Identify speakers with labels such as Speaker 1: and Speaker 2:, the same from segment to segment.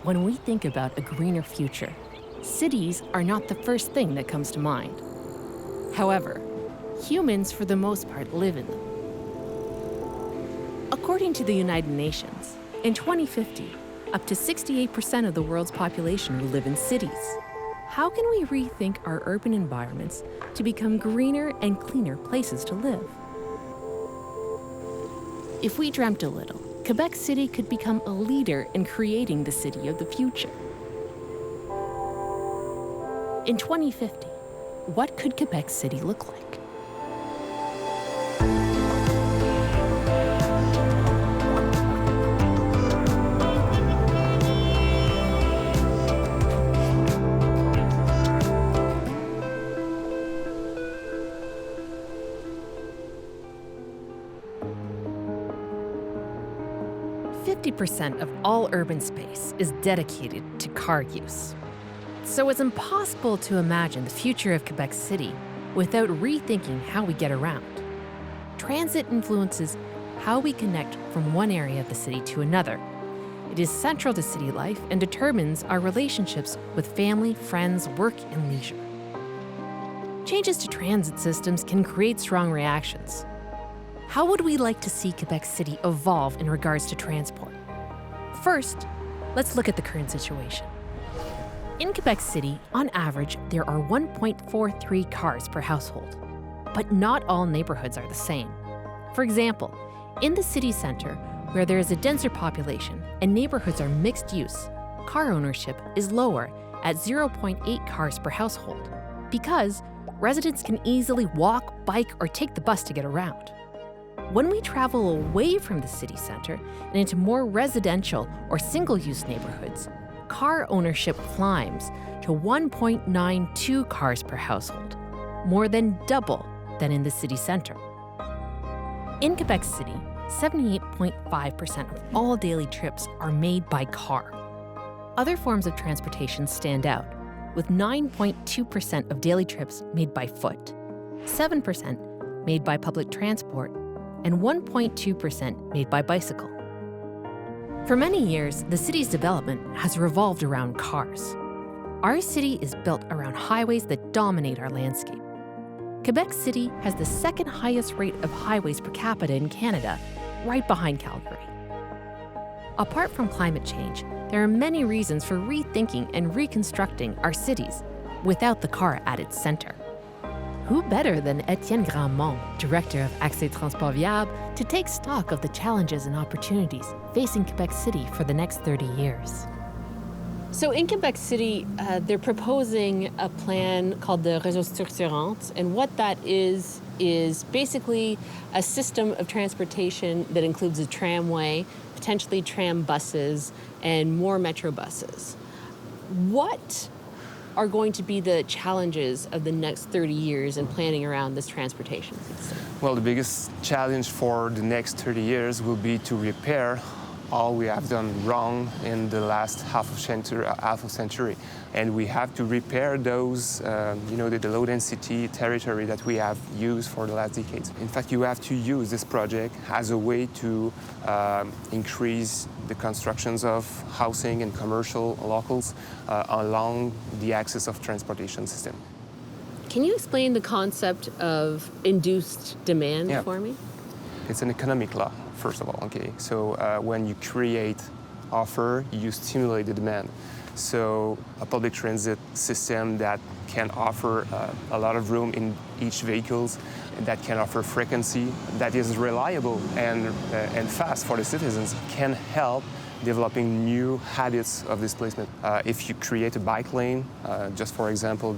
Speaker 1: When we think about a greener future, cities are not the first thing that comes to mind. However, humans, for the most part, live in them. According to the United Nations, in 2050, up to 68% of the world's population will live in cities. How can we rethink our urban environments to become greener and cleaner places to live? If we dreamt a little, Quebec City could become a leader in creating the city of the future. In 2050, what could Quebec City look like? Fifty 50% of all urban space is dedicated to car use. So it's impossible to imagine the future of Quebec City without rethinking how we get around. Transit influences how we connect from one area of the city to another. It is central to city life and determines our relationships with family, friends, work, and leisure. Changes to transit systems can create strong reactions. How would we like to see Quebec City evolve in regards to transport? First, let's look at the current situation. In Quebec City, on average, there are 1.43 cars per household. But not all neighborhoods are the same. For example, in the city center, where there is a denser population and neighborhoods are mixed use, car ownership is lower at 0.8 cars per household because residents can easily walk, bike, or take the bus to get around. When we travel away from the city center and into more residential or single-use neighborhoods, car ownership climbs to 1.92 cars per household, more than double than in the city center. In Quebec City, 78.5% of all daily trips are made by car. Other forms of transportation stand out, with 9.2% of daily trips made by foot, 7% made by public transport, and 1.2% made by bicycle. For many years, the city's development has revolved around cars. Our city is built around highways that dominate our landscape. Quebec City has the second highest rate of highways per capita in Canada, right behind Calgary. Apart from climate change, there are many reasons for rethinking and reconstructing our cities without the car at its center. Who better than Etienne Grandmont, director of Accès Transport Viable, to take stock of the challenges and opportunities facing Quebec City for the next 30 years? So in Quebec City, they're proposing a plan called the Réseau Structurant, and what that is basically a system of transportation that includes a tramway, potentially tram buses, and more metro buses. What are going to be the challenges of the next 30 years in planning around this transportation system?
Speaker 2: Well, the biggest challenge for the next 30 years will be to repair all we have done wrong in the last half of century. And we have to repair those, the low density territory that we have used for the last decades. In fact, you have to use this project as a way to increase the constructions of housing and commercial locals along the axis of transportation system.
Speaker 1: Can you explain the concept of induced demand for me?
Speaker 2: It's an economic law, first of all, okay? So when you create offer, you stimulate the demand. So a public transit system that can offer a lot of room in each vehicles, that can offer frequency, that is reliable and fast for the citizens, can help developing new habits of displacement. If you create a bike lane, just for example,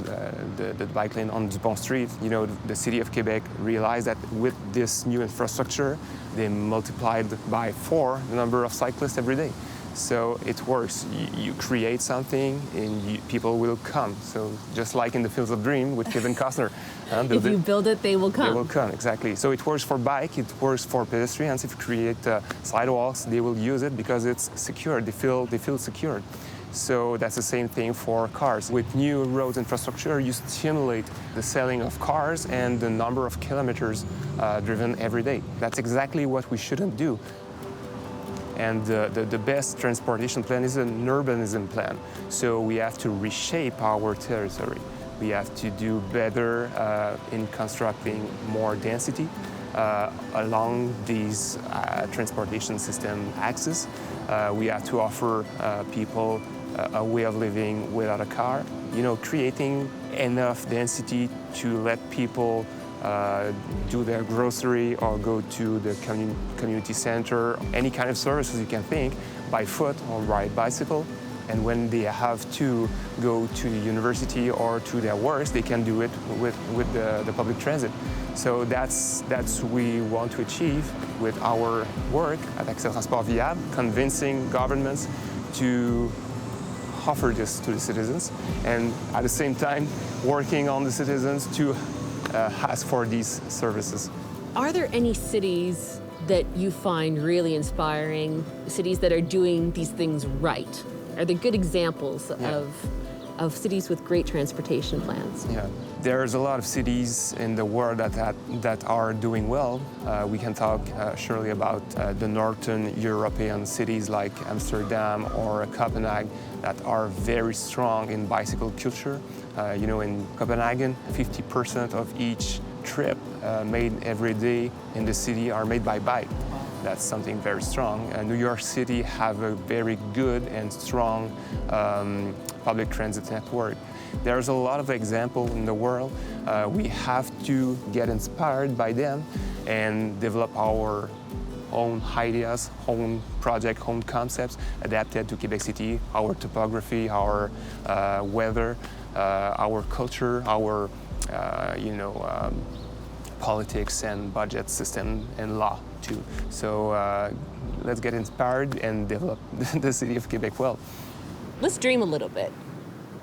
Speaker 2: the bike lane on Dupont Street, the city of Quebec realized that with this new infrastructure, they multiplied by 4 the number of cyclists every day. So it works. You create something and people will come. So just like in the Fields of Dream with Kevin Costner.
Speaker 1: If you build it, they will come.
Speaker 2: They will come, exactly. So it works for bike, it works for pedestrians. If you create sidewalks, they will use it because it's secure. They feel secured. So that's the same thing for cars. With new road infrastructure, you stimulate the selling of cars and the number of kilometers driven every day. That's exactly what we shouldn't do. And the best transportation plan is an urbanism plan. So we have to reshape our territory. We have to do better in constructing more density along these transportation system axes. We have to offer people a way of living without a car, creating enough density to let people do their grocery or go to the community center, any kind of services you can think, by foot or by bicycle. And when they have to go to the university or to their works, they can do it with the public transit. So that's what we want to achieve with our work at Accès Transport Viable, convincing governments to offer this to the citizens, and at the same time working on the citizens to ask for these services.
Speaker 1: Are there any cities that you find really inspiring, cities that are doing these things right? Are there good examples of cities with great transportation plans?
Speaker 2: Yeah, there's a lot of cities in the world that are doing well. We can talk surely about the Northern European cities like Amsterdam or Copenhagen that are very strong in bicycle culture. In Copenhagen, 50% of each trip made every day in the city are made by bike. That's something very strong. New York City have a very good and strong public transit network. There's a lot of examples in the world. We have to get inspired by them and develop our own ideas, own project, own concepts adapted to Quebec City, our topography, our weather, our culture, our politics and budget system and law too. So let's get inspired and develop the city of Quebec well.
Speaker 1: Let's dream a little bit.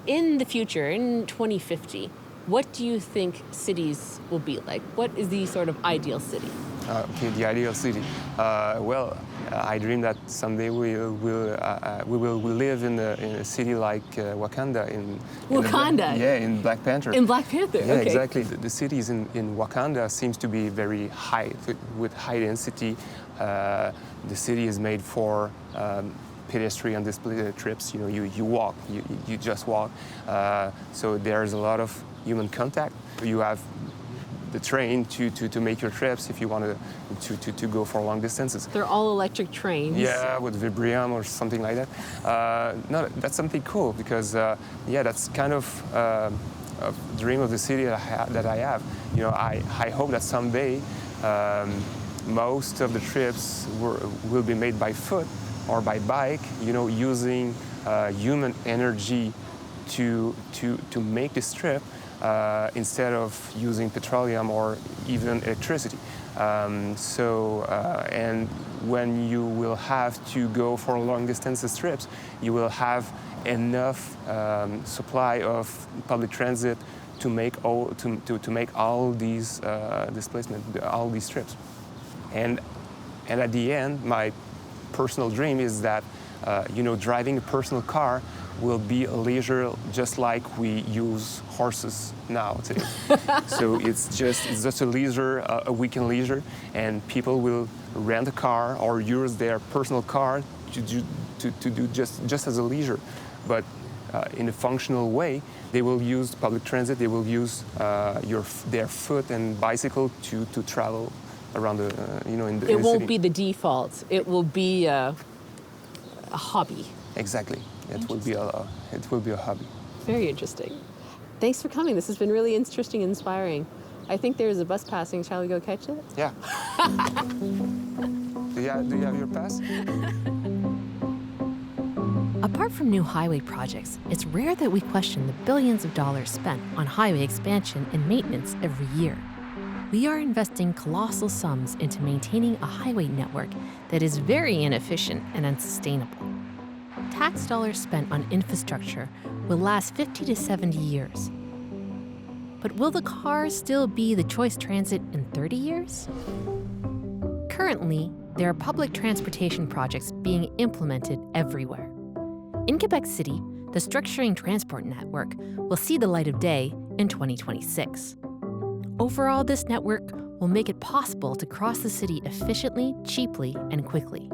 Speaker 1: In the future, in 2050, what do you think cities will be like? What is the sort of ideal city?
Speaker 2: The ideal city. I dream that someday we will live in a city like Wakanda.
Speaker 1: Wakanda?
Speaker 2: In Black Panther.
Speaker 1: In Black Panther,
Speaker 2: yeah,
Speaker 1: okay.
Speaker 2: Exactly. The cities in Wakanda seems to be very high, with high density. The city is made for pedestrian display trips. You walk, you just walk. So there's a lot of human contact. You have the train to make your trips if you want to go for long distances.
Speaker 1: They're all electric trains.
Speaker 2: Yeah, with Vibrium or something like that. No, that's something cool because that's kind of a dream of the city that I have. I hope that someday most of the trips will be made by foot or by bike. Using human energy to make this trip. Instead of using petroleum or even electricity. And when you will have to go for long distance trips, you will have enough supply of public transit to make all these displacement, all these trips. And at the end, my personal dream is that driving a personal car will be a leisure just like we use horses now today. So it's just a leisure, a weekend leisure, and people will rent a car or use their personal car to do just as a leisure. But in a functional way, they will use public transit, they will use their foot and bicycle to travel around in the
Speaker 1: It won't
Speaker 2: city.
Speaker 1: be the default. It will be a hobby.
Speaker 2: Exactly. It will be a hobby.
Speaker 1: Very interesting. Thanks for coming. This has been really interesting and inspiring. I think there's a bus passing. Shall we go catch it?
Speaker 2: Yeah. Do you have your pass?
Speaker 1: Apart from new highway projects, it's rare that we question the billions of dollars spent on highway expansion and maintenance every year. We are investing colossal sums into maintaining a highway network that is very inefficient and unsustainable. Tax dollars spent on infrastructure will last 50 to 70 years. But will the car still be the choice transit in 30 years? Currently, there are public transportation projects being implemented everywhere. In Quebec City, the Structuring Transport Network will see the light of day in 2026. Overall, this network will make it possible to cross the city efficiently, cheaply, and quickly.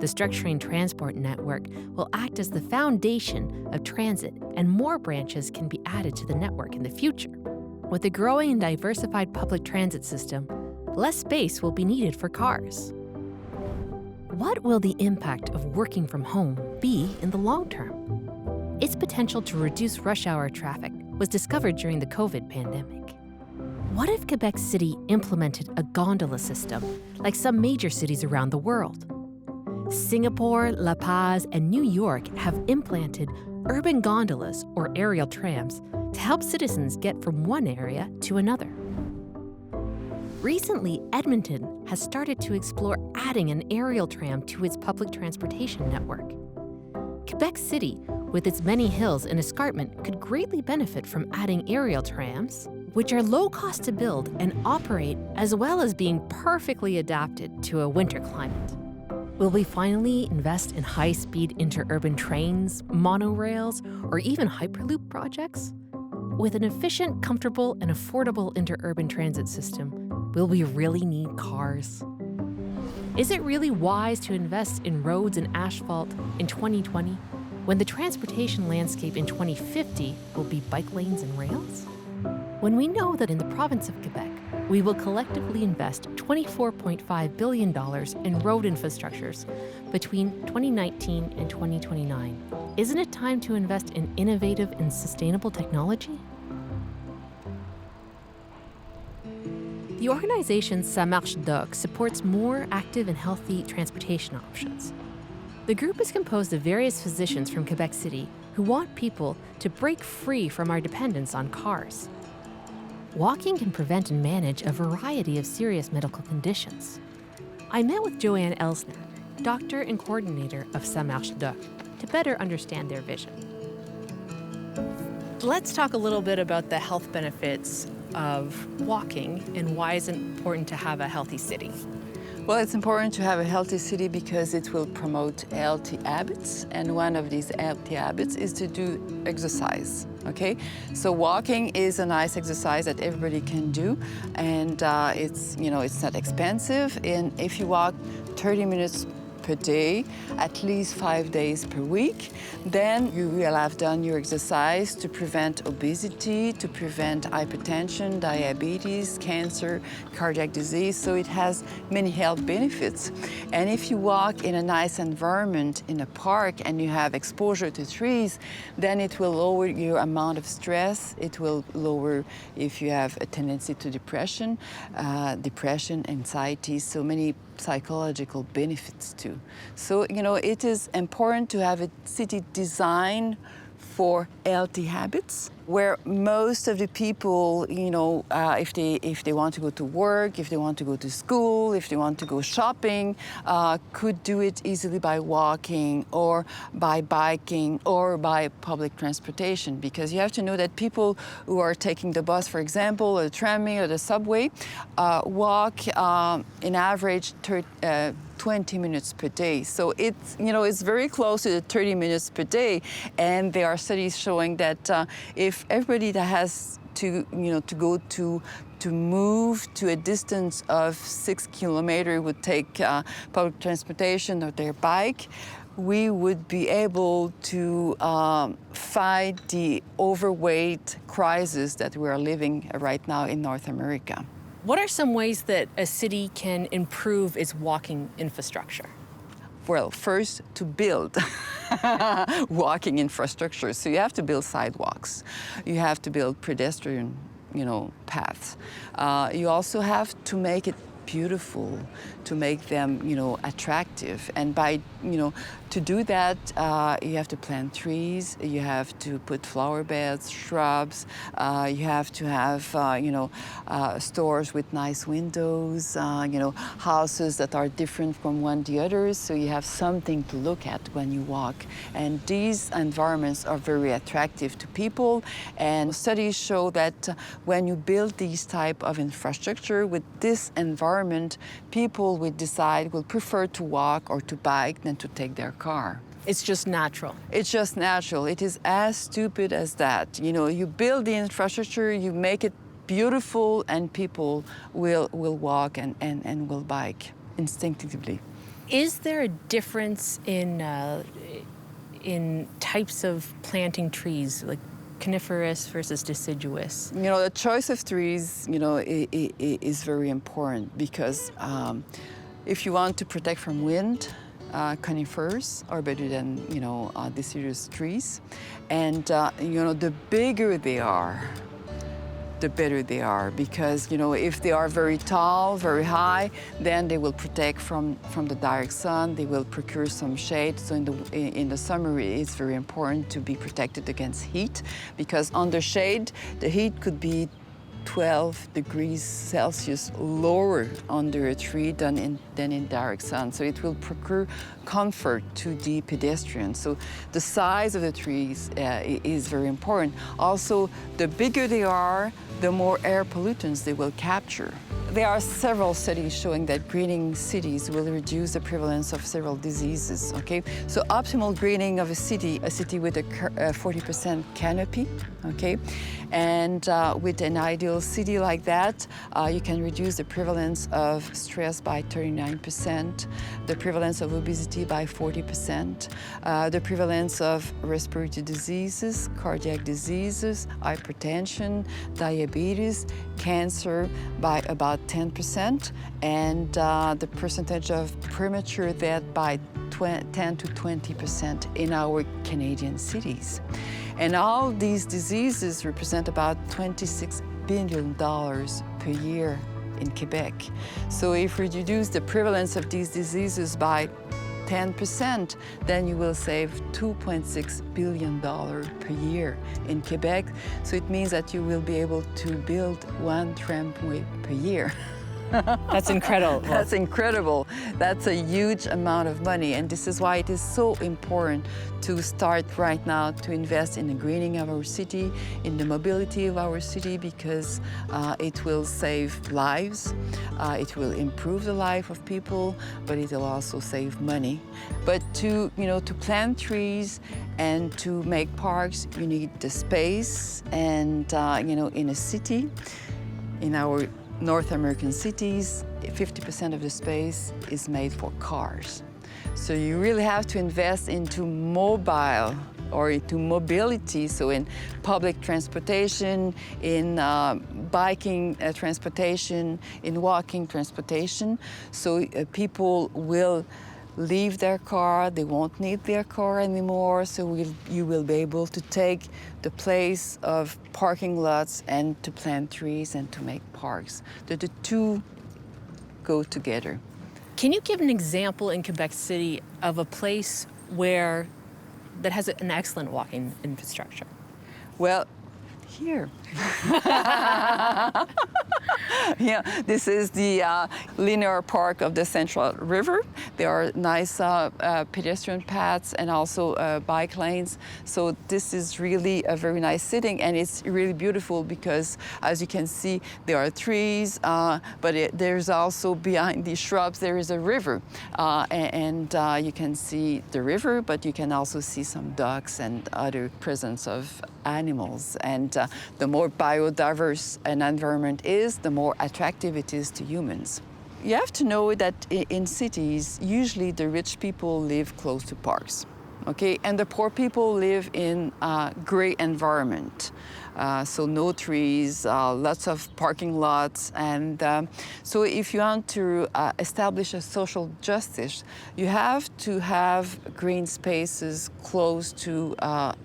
Speaker 1: The structuring transport network will act as the foundation of transit, and more branches can be added to the network in the future. With a growing and diversified public transit system, less space will be needed for cars. What will the impact of working from home be in the long term? Its potential to reduce rush hour traffic was discovered during the COVID pandemic. What if Quebec City implemented a gondola system like some major cities around the world? Singapore, La Paz, and New York have implanted urban gondolas or aerial trams to help citizens get from one area to another. Recently, Edmonton has started to explore adding an aerial tram to its public transportation network. Quebec City, with its many hills and escarpment, could greatly benefit from adding aerial trams, which are low cost to build and operate, as well as being perfectly adapted to a winter climate. Will we finally invest in high-speed interurban trains, monorails, or even Hyperloop projects? With an efficient, comfortable, and affordable interurban transit system, will we really need cars? Is it really wise to invest in roads and asphalt in 2020 when the transportation landscape in 2050 will be bike lanes and rails? When we know that in the province of Quebec, we will collectively invest $24.5 billion in road infrastructures between 2019 and 2029, isn't it time to invest in innovative and sustainable technology? The organization Ça Marche Doc supports more active and healthy transportation options. The group is composed of various physicians from Quebec City who want people to break free from our dependence on cars. Walking can prevent and manage a variety of serious medical conditions. I met with Joanne Elsner, doctor and coordinator of Ça Marche Doc, to better understand their vision. Let's talk a little bit about the health benefits of walking and why it's important to have a healthy city.
Speaker 3: Well, it's important to have a healthy city because it will promote healthy habits, and one of these healthy habits is to do exercise, okay? So walking is a nice exercise that everybody can do, and it's not expensive, and if you walk 30 minutes per day, at least 5 days per week, then you will have done your exercise to prevent obesity, to prevent hypertension, diabetes, cancer, cardiac disease. So it has many health benefits. And if you walk in a nice environment in a park and you have exposure to trees, then it will lower your amount of stress. It will lower if you have a tendency to depression, anxiety, so many psychological benefits too. So, it is important to have a city design for healthy habits, where most of the people, if they want to go to work, if they want to go to school, if they want to go shopping, could do it easily by walking or by biking or by public transportation. Because you have to know that people who are taking the bus, for example, or the tramway or the subway, walk in average 20 minutes per day. So it's very close to the 30 minutes per day. And there are studies showing that if everybody that has to move to a distance of 6 kilometers would take public transportation or their bike, we would be able to fight the overweight crisis that we are living right now in North America.
Speaker 1: What are some ways that a city can improve its walking infrastructure?
Speaker 3: Well, first, to build walking infrastructure. So you have to build sidewalks. You have to build pedestrian, paths. You also have to make it beautiful, to make them, attractive. And by, to do that, you have to plant trees, you have to put flower beds, shrubs, you have to have, stores with nice windows, houses that are different from one to the others, so you have something to look at when you walk. And these environments are very attractive to people, and studies show that when you build these type of infrastructure with this environment, people will prefer to walk or to bike than to take their car.
Speaker 1: It's just natural.
Speaker 3: It's just natural. It is as stupid as that. You build the infrastructure, you make it beautiful, and people will walk and will bike instinctively.
Speaker 1: Is there a difference in types of planting trees, like coniferous versus deciduous?
Speaker 3: You know, the choice of trees, you know, is very important because if you want to protect from wind, conifers are better than, you know, deciduous trees. And, you know, the bigger they are, the better they are, because, you know, if they are very tall, very high, then they will protect from the direct sun. They will procure some shade. So in the summer, it's very important to be protected against heat, because under shade, the heat could be 12 degrees Celsius lower under a tree than in direct sun. So it will procure comfort to the pedestrian. So the size of the trees is very important. Also, the bigger they are, the more air pollutants they will capture. There are several studies showing that greening cities will reduce the prevalence of several diseases, okay? So optimal greening of a city with a 40% canopy, okay? And with an ideal city like that, you can reduce the prevalence of stress by 39%, the prevalence of obesity by 40%, the prevalence of respiratory diseases, cardiac diseases, hypertension, diabetes, cancer by about 10%, and the percentage of premature death by 10 to 20% in our Canadian cities. And all these diseases represent about $26 billion per year in Quebec. So if we reduce the prevalence of these diseases by 10%, then you will save $2.6 billion per year in Quebec. So it means that you will be able to build one tramway per year.
Speaker 1: That's incredible.
Speaker 3: That's incredible. That's a huge amount of money, and this is why it is so important to start right now to invest in the greening of our city, in the mobility of our city, because it will save lives, it will improve the life of people, but it will also save money. But to plant trees and to make parks, you need the space, and in a city, in our North American cities, 50% of the space is made for cars. So you really have to invest into mobile or into mobility, so in public transportation, in biking transportation, in walking transportation, so people will leave their car, they won't need their car anymore, so you will be able to take the place of parking lots and to plant trees and to make parks. The two go together.
Speaker 1: Can you give an example in Quebec City of a place that has an excellent walking infrastructure?
Speaker 3: Well, here. Yeah, this is the linear park of the Central River. There are nice pedestrian paths and also bike lanes. So this is really a very nice setting, and it's really beautiful because, as you can see, there are trees, but there's also behind these shrubs there is a river, and you can see the river, but you can also see some ducks and other presence of animals. And the more biodiverse an environment is, the more attractive it is to humans. You have to know that in cities, usually the rich people live close to parks, okay? And the poor people live in a gray environment. So no trees, lots of parking lots. And so if you want to establish a social justice, you have to have green spaces close to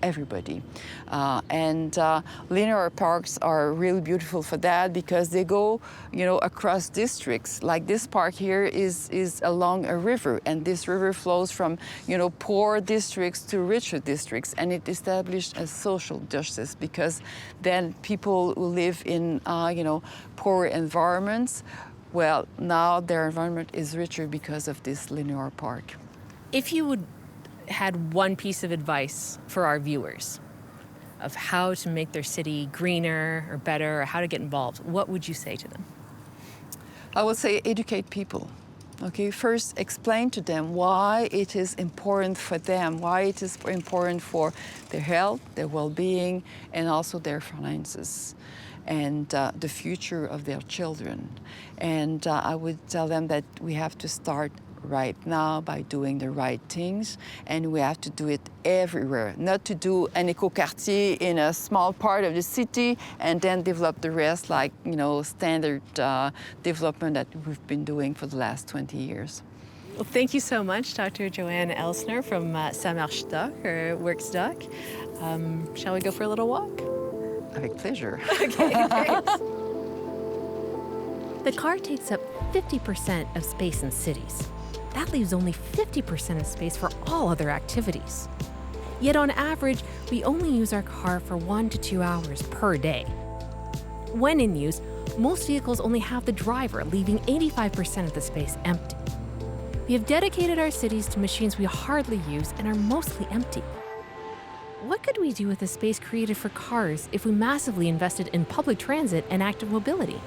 Speaker 3: everybody. And linear parks are really beautiful for that because they go, across districts. Like this park here is along a river, and this river flows from, poor districts to richer districts, and it established a social justice because then people who live in, poor environments, well, now their environment is richer because of this linear park.
Speaker 1: If you had one piece of advice for our viewers of how to make their city greener or better, or how to get involved, what would you say to them?
Speaker 3: I would say educate people. Okay, first explain to them why it is important for them, why it is important for their health, their well-being, and also their finances, and the future of their children. And I would tell them that we have to start right now by doing the right things, and we have to do it everywhere. Not to do an eco-quartier in a small part of the city and then develop the rest like, standard development that we've been doing for the last 20 years.
Speaker 1: Well, thank you so much, Dr. Joanne Elsner from Ça Marche Dock, or Works Dock. Shall we go for a little walk?
Speaker 3: Avec pleasure.
Speaker 1: Okay, great. The car takes up 50% of space in cities. That leaves only 50% of space for all other activities. Yet on average, we only use our car for 1 to 2 hours per day. When in use, most vehicles only have the driver, leaving 85% of the space empty. We have dedicated our cities to machines we hardly use and are mostly empty. What could we do with the space created for cars if we massively invested in public transit and active mobility?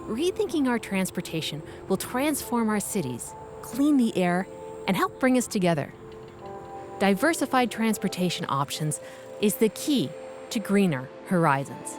Speaker 1: Rethinking our transportation will transform our cities, clean the air, and help bring us together. Diversified transportation options is the key to greener horizons.